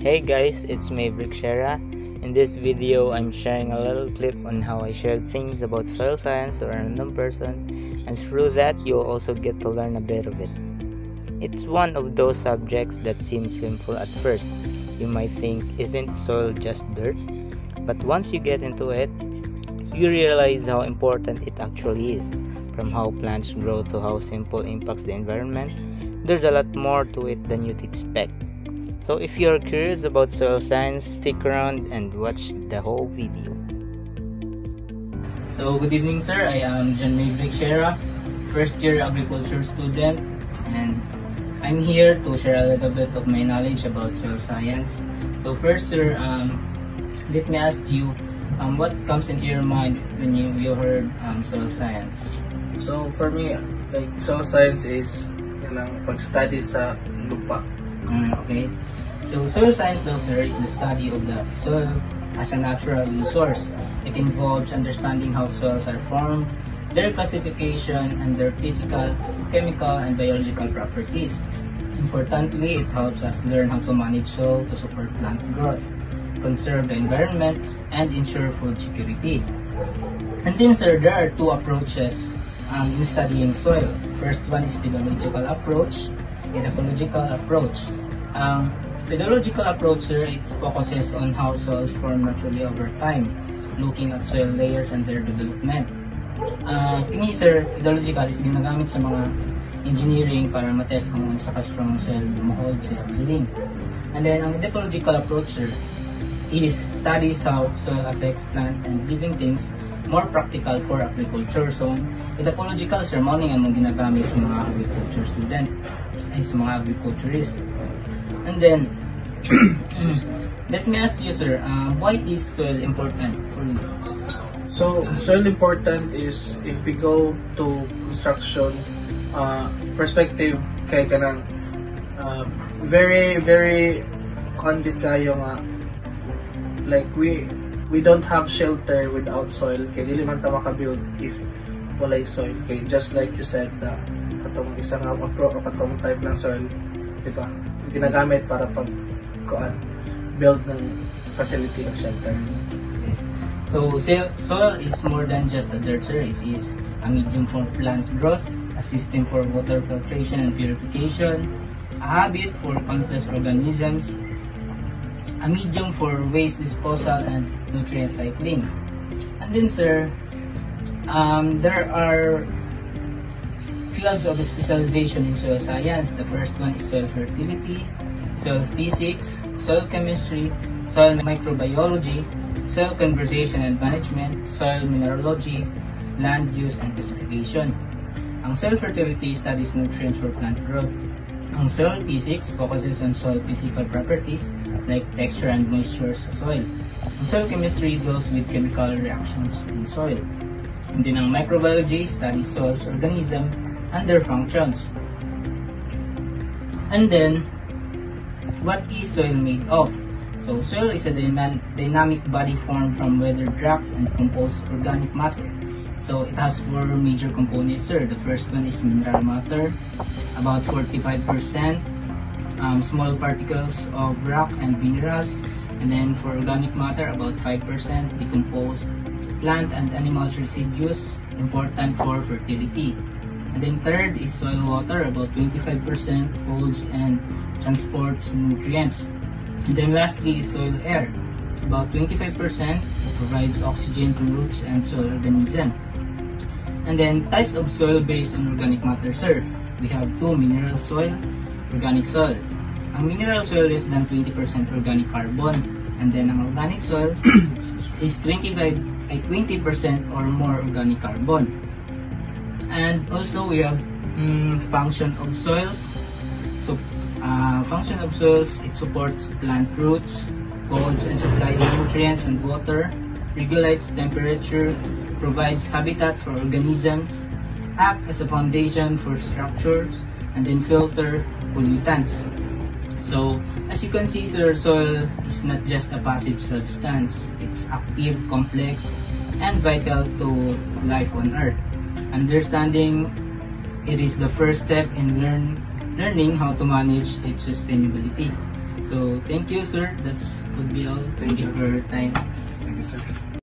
Hey guys, it's Maverick Shera. In this video, I'm sharing a little clip on how I shared things about soil science to a random person, and through that, you'll also get to learn a bit of it. It's one of those subjects that seems simple at first. You might think, isn't soil just dirt? But once you get into it, you realize how important it actually is. From how plants grow to how simple impacts the environment, there's a lot more to it than you'd expect. So if you're curious about soil science, stick around and watch the whole video. So good evening sir, I am John Maverick Shera, first year agriculture student, and I'm here to share a little bit of my knowledge about soil science. So first sir, let me ask you, what comes into your mind when you heard soil science? So for me, like soil science is pag-study sa lupa. Okay. So soil science though sir is the study of the soil as a natural resource. It involves understanding how soils are formed, their classification, and their physical, chemical, and biological properties. Importantly, it helps us learn how to manage soil to support plant growth, conserve the environment, and ensure food security. And then sir, there are two approaches in studying soil. First one is pedological approach and ecological approach. Pedological approach sir, it focuses on how soils form naturally over time, looking at soil layers and their development. Kini sir, pedological is ginagamit sa mga engineering para matest kung ano sa ka-strong soil mahold sa building. And then ang ecological approach sir is studies how soil affects plant and living things, more practical for agriculture. So ecological sir, mo ang ginagamit sa mga agriculture student ay sa mga agriculturist. And then let me ask you sir, why is soil important for you? So soil important is if we go to construction perspective, kay kanang very condit kayo nga, like we don't have shelter without soil, kay dili man ta maka-build if walay soil. Kay just like you said, katong isang approach o katong type ng soil, di ba, ginagamit para build ng facility ng shelter. Yes. So soil is more than just a dirt sir. It is a medium for plant growth, a system for water filtration and purification, a habit for countless organisms, a medium for waste disposal and nutrient cycling. And then sir, there are fields of specialization in soil science. The first one is soil fertility, soil physics, soil chemistry, soil microbiology, soil conservation and management, soil mineralogy, land use and classification. Ang soil fertility studies nutrients for plant growth. Ang soil physics focuses on soil physical properties like texture and moisture sa soil. Ang soil chemistry deals with chemical reactions in soil. And then ang microbiology studies soil's organism and their functions. And then, what is soil made of? So soil is a dynamic body formed from weathered rocks and composed organic matter. So it has four major components sir. The first one is mineral matter, about 45%, small particles of rock and minerals, and then for organic matter about 5%, decomposed plant and animals residues, important for fertility. And then third is soil water, about 25%, holds and transports nutrients. And then lastly is soil air, about 25%, provides oxygen to roots and soil organism. And then types of soil based on organic matter sir. We have two: mineral soil, organic soil. Ang mineral soil is than 20% organic carbon, and then ang organic soil is 20% or more organic carbon. And also we have function of soils. So function of soils, it supports plant roots, holds and supplies nutrients and water, regulates temperature, provides habitat for organisms, act as a foundation for structures, and then filter pollutants. So as you can see sir, soil is not just a passive substance. It's active, complex, and vital to life on earth. Understanding it is the first step in learning how to manage its sustainability. So thank you, sir. That's would be all. Thank Thank you you. for your time. Thank you, sir.